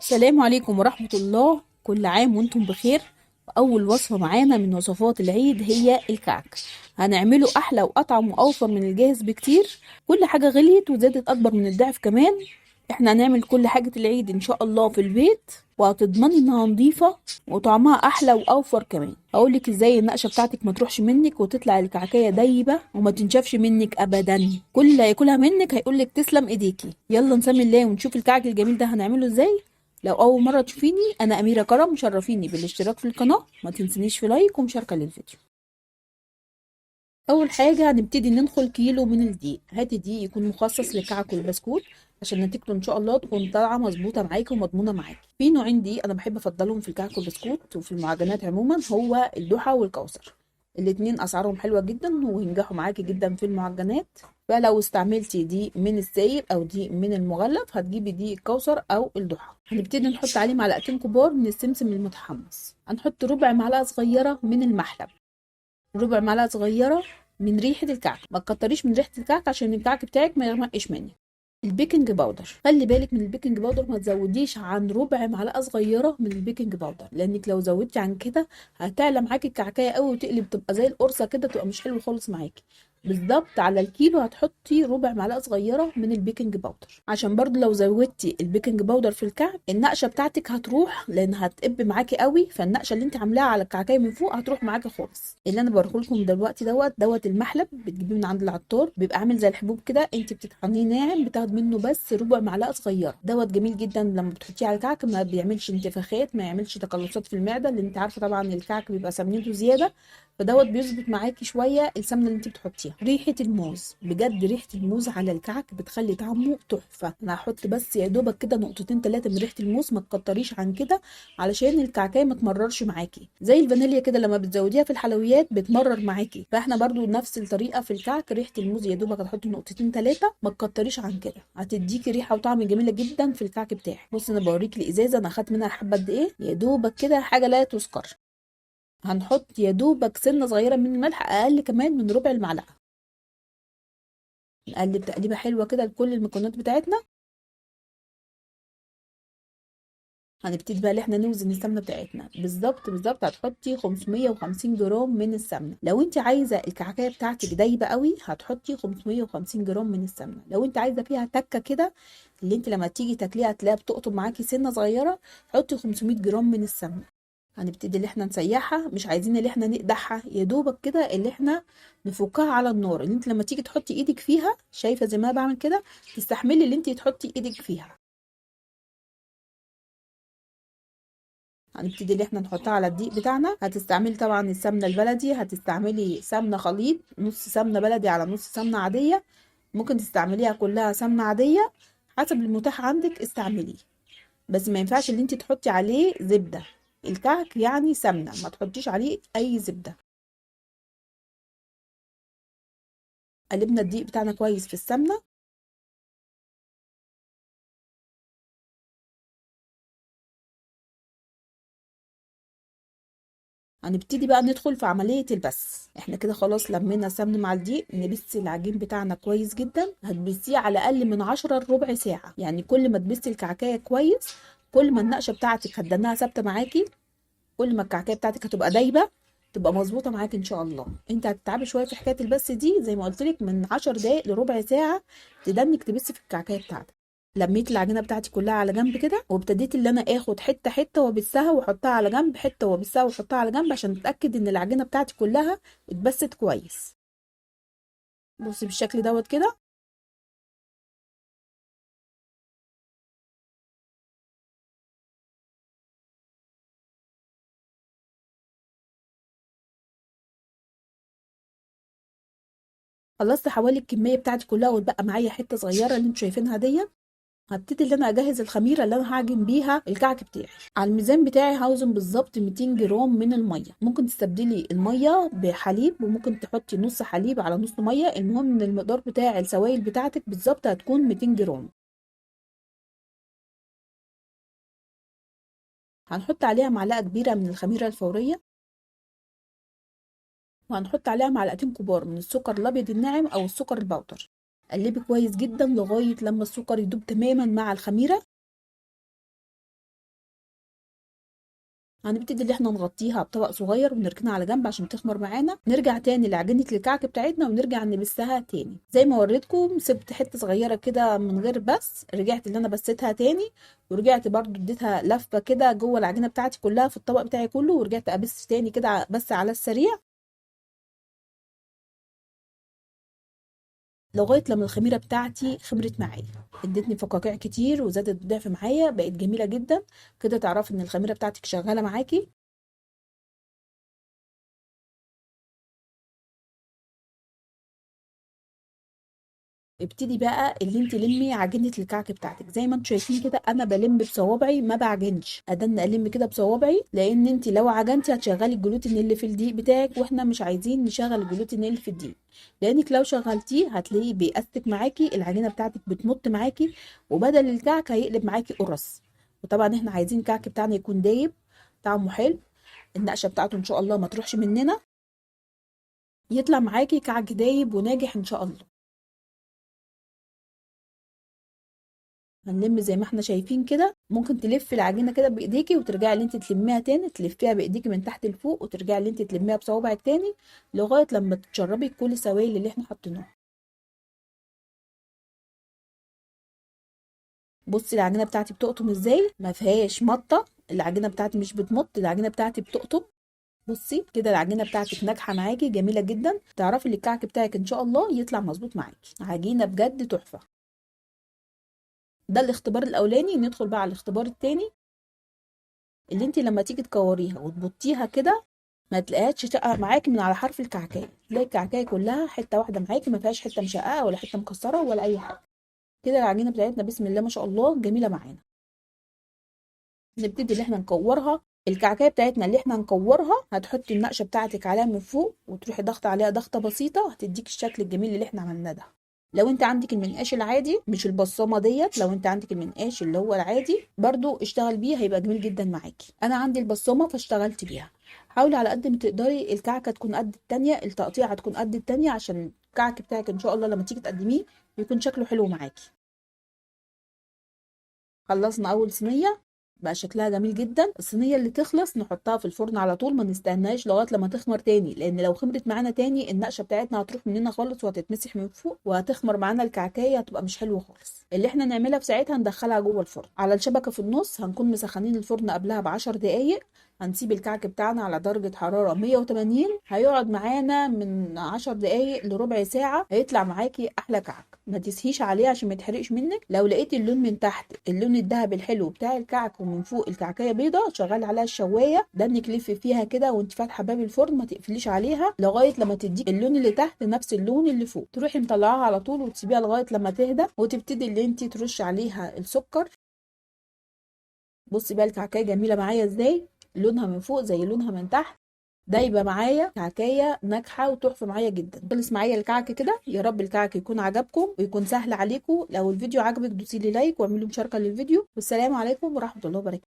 السلام عليكم ورحمة الله، كل عام وانتم بخير. أول وصفة معانا من وصفات العيد هي الكعك. هنعمله أحلى وأطعم وأوفر من الجاهز بكتير. كل حاجة غليت وزادت أكبر من الضعف كمان. احنا هنعمل كل حاجة العيد إن شاء الله في البيت، وهتضمني إنها نظيفة وطعمها أحلى وأوفر كمان. هقولك إزاي النقشة بتاعتك ما تروحش منك وتطلع الكعكية دايبة وما تنشفش منك أبدا. كل اللي هياكلها منك هيقولك تسلم إيديكي. يلا نسمي الله ونشوف الكعك الجميل ده هنعمله إزاي. لو اول مره تشوفيني، انا اميره كرم، شرفيني بالاشتراك في القناه، ما تنسنيش في لايك ومشاركه للفيديو. اول حاجه هنبتدي ننخل كيلو من الدقيق. هاتي دقيق يكون مخصص للكعك والبسكوت عشان نتيجته ان شاء الله تكون طالعه مظبوطه معاكي ومضمونه معاكي. في نوعين دقيق انا بحب افضلهم في الكعك والبسكوت وفي المعجنات عموما، هو الضحى والكوثر. الاتنين اسعارهم حلوه جدا وينجحوا معاكي جدا في المعجنات. فلو استعملتي دقيق من السايب او دقيق من المغلف هتجيبي دقيق الكوثر او الضحى. هنبتدي نحط عليه معلقتين كبار من السمسم المتحمص. هنحط ربع معلقه صغيره من المحلب، ربع معلقه صغيره من ريحه الكعك. ما تكتريش من ريحه الكعك عشان الكعك بتاعك ما يغمقش منك. البيكنج باودر، خلي بالك من البيكنج باودر، ما تزوديش عن ربع معلقه صغيره من البيكنج باودر، لانك لو زودتي عن كده هتعلى معاكي الكعكايه قوي وتقلب تبقى زي القرصه كده، تبقى مش حلو خالص معاكي. بالظبط على الكيلو هتحطي ربع معلقه صغيره من البيكنج باودر، عشان برضو لو زودتي البيكنج باودر في الكعك النقشه بتاعتك هتروح، لان هتقب معاكي قوي، فالنقشه اللي انت عاملاها على الكعكايه من فوق هتروح معاكي خالص. اللي انا بوريه لكم دلوقتي دوت المحلب، بتجيبيه من عند العطار، بيبقى عامل زي الحبوب كده، انت بتطحنيه ناعم، بتاخد منه بس ربع معلقه صغيره. دوت جميل جدا لما بتحطيه على الكعك، ما بيعملش انتفاخات، ما يعملش تقلصات في المعده، لان انت عارفه طبعا الكعك بيبقى سمنته زياده، فدوت بيظبط معاكي شويه السمنه اللي انت بتحطيها. ريحه الموز، بجد ريحه الموز على الكعك بتخلي طعمه تحفه. انا هحط بس يا دوبك كده نقطتين ثلاثه من ريحه الموز، ما تكتريش عن كده علشان الكعكايه ما تمررش معاكي. زي الفانيليا كده لما بتزوديها في الحلويات بتمرر معاكي، فاحنا برضو نفس الطريقه في الكعك. ريحه الموز يا دوبك هتحطي نقطتين ثلاثه، ما تكتريش عن كده، هتديكي ريحه وطعم جميله جدا في الكعك بتاعك. بص انا بوريكي الازازه انا اخدت منها حبه قد ايه، يا دوبك كده حاجه لا تذكر. هنحط يا دوبك سنه صغيره من الملح، اقل كمان من ربع المعلقه. نقلب تقليبه حلوه كده لكل المكونات بتاعتنا. هنبتدي بقى اللي احنا نوزن السمنه بتاعتنا. بالظبط هتحطي 550 جرام من السمنه. لو انت عايزه الكعكايه بتاعتك دايبه قوي هتحطي 550 جرام من السمنه. لو انت عايزه فيها تكه كده، اللي انت لما تيجي تاكليها تلاقيها بتقطم معاكي سنه صغيره، حطي 500 جرام من السمنه. هنبتدي اللي احنا نسيحها، مش عايزين اللي احنا نقدحها، يا دوبك كده اللي احنا نفكها على النار، اللي انت لما تيجي تحطي ايدك فيها، شايفه زي ما انا بعمل كده، تستحملي اللي انت تحطي ايدك فيها. هنبتدي اللي احنا نحطها على الدقيق بتاعنا. هتستعملي طبعا السمنه البلدي، هتستعملي سمنه خليط، نص سمنه بلدي على نص سمنه عاديه، ممكن تستعمليها كلها سمنه عاديه، حسب المتاح عندك استعمليه. بس ما ينفعش اللي انت تحطي عليه زبده، الكعك يعني سمنه، ما تحطيش عليه اي زبده. قلبنا الدقيق بتاعنا كويس في السمنه. هنبتدي بقى ندخل في عملية البس. احنا كده خلاص لمينا السمن مع الدقيق. نبس العجين بتاعنا كويس جدا، هتبسيه على اقل من 10 لربع ساعة. يعني كل ما تبسي الكعكاية كويس، كل ما النقشة بتاعتك هتدنها ثابتة معاكي، كل ما الكعكاية بتاعتك هتبقى دايبة، تبقى مظبوطة معاكي ان شاء الله. انت هتتعبي شوية في حكاية البس دي، زي ما قلت لك من 10 دقايق لربع ساعة تدنك تبسي في الكعكاية بتاعتك. لميت العجينه بتاعتي كلها على جنب كده، وابتديت اللي انا اخد حته حته وابسها واحطها على جنب، حته وابسها واحطها على جنب، عشان اتاكد ان العجينه بتاعتي كلها اتبست كويس. بصي بالشكل دوت كده. خلصت حوالي الكميه بتاعتي كلها، واتبقى معايا حته صغيره اللي انتوا شايفينها دي. هبتدي اللي انا اجهز الخميره اللي انا هعجن بيها الكعك بتاعي. على الميزان بتاعي هوزن بالظبط 200 جرام من الميه. ممكن تستبدلي الميه بحليب، وممكن تحطي نص حليب على نص ميه، المهم ان المقدار بتاع السوائل بتاعتك بالظبط هتكون 200 جرام. هنحط عليها معلقه كبيره من الخميره الفوريه، وهنحط عليها معلقتين كبار من السكر الابيض الناعم او السكر البودر. قلبي كويس جدا لغايه لما السكر يدوب تماما مع الخميره. هنبتدي ان احنا نغطيها بطبق صغير ونركنها على جنب عشان تخمر معانا. نرجع تاني لعجينه الكعك بتاعتنا ونرجع نبسها تاني زي ما وريتكم. سبت حته صغيره كده من غير بس، رجعت اللي انا بستها تاني، ورجعت برضو اديتها لفه كده جوه العجينه بتاعتي كلها في الطبق بتاعي كله، ورجعت ابس تاني كده بس على السريع لغايه لما الخميره بتاعتي خمرت معايا، ادتني فقاقيع كتير وزادت ضعف معايا، بقت جميله جدا. كده تعرفي ان الخميره بتاعتك شغاله معاكي. ابتدي بقى اللي انت لمي عجينه الكعك بتاعتك زي ما انتم شايفين كده. انا بلم بصوابعي ما بعجنش، ادن الم كده بصوابعي، لان انت لو عجنتي هتشغلي الجلوتين اللي في الدقيق بتاعك، واحنا مش عايزين نشغل الجلوتين اللي في الدقيق، لانك لو شغلتيه هتلاقيه بيأستك معاكي، العجينه بتاعتك بتمط معاكي، وبدل الكعك هيقلب معاكي قرص. وطبعا احنا عايزين الكعك بتاعنا يكون دايب، طعمه حلو، النقشه بتاعته ان شاء الله ما تروحش مننا، يطلع معاكي كعك دايب وناجح ان شاء الله. هنلم زي ما احنا شايفين كده. ممكن تلفي العجينه كده بايديكي وترجعي اللي انت تلميها تاني، تلفيها بايديكي من تحت لفوق وترجعي اللي انت تلميها بصوابعك تاني لغايه لما تشربي كل السوائل اللي احنا حاطينها. بصي العجينه بتاعتي بتقطم ازاي، ما فيهاش مطه، العجينه بتاعتي مش بتمط، العجينه بتاعتي بتقطم. بصي كده العجينه بتاعتك ناجحه معاكي جميله جدا، تعرفي ان الكعك بتاعك ان شاء الله يطلع مظبوط معاكي، عجينه بجد تحفه. ده الاختبار الاولاني. ندخل بقى على الاختبار التاني. اللي انت لما تيجي تكوريها وتبطيها كده ما تلاقيهاش تشقق معاكي من على حرف الكعكايه، تلاقي الكعكايه كلها حته واحده معاكي، ما فيهاش حته مشققه ولا حته مكسره ولا اي حاجه. كده العجينه بتاعتنا بسم الله ما شاء الله جميله معانا. نبتدي ان احنا نكورها. الكعكايه بتاعتنا اللي احنا نكورها هتحطي النقشه بتاعتك عليها من فوق وتروحي ضغطه عليها ضغطه بسيطه، هتديك الشكل الجميل اللي احنا عملناه ده. لو انت عندك المنقاش العادي مش البصامه ديت، لو انت عندك المنقاش اللي هو العادي برضو اشتغل بيه هيبقى جميل جدا معاكي. انا عندي البصامه فاشتغلت بيها. حاولي على قد ما تقدري الكعكه تكون قد التانية، التقطيعه تكون قد التانية، عشان الكعك بتاعك ان شاء الله لما تيجي تقدميه يكون شكله حلو معاكي. خلصنا اول صينيه، بقى شكلها جميل جدا. الصينيه اللي تخلص نحطها في الفرن على طول، ما نستناش لغايه لما تخمر تاني، لان لو خمرت معانا تاني النقشه بتاعتنا هتروح مننا خالص وهتتمسح من فوق وهتخمر معانا الكعكايه، هتبقى مش حلوه خالص. اللي احنا نعملها في ساعتها ندخلها جوه الفرن على الشبكه في النص، هنكون مسخنين الفرن قبلها ب10 دقائق. هنسيب الكعك بتاعنا على درجة حرارة 180، هيقعد معانا من 10 دقايق لربع ساعة، هيطلع معاكي أحلى كعك. ما تسهيش عليه عشان ما يتحرقش منك. لو لقيتي اللون من تحت اللون الذهبي الحلو بتاع الكعك ومن فوق الكعكية بيضة، شغلي عليها الشواية، ده انك لفي فيها كده وانت فاتحة باب الفرن، ما تقفليش عليها لغاية لما تديك اللون اللي تحت نفس اللون اللي فوق. تروحي مطلعاها على طول وتسيبيها لغاية لما تهدى، وتبتدي اللي انت ترشي عليها السكر. بصي بقى الكعكية جميلة معايا ازاي، لونها من فوق زي لونها من تحت. ده يبقى معايا كعكايه ناجحه وتحفه معايا جدا. خلص معايا الكعك كده. يا رب الكعك يكون عجبكم ويكون سهل عليكم. لو الفيديو عجبك دوسي لي لايك واعملوا مشاركه للفيديو، والسلام عليكم ورحمه الله وبركاته.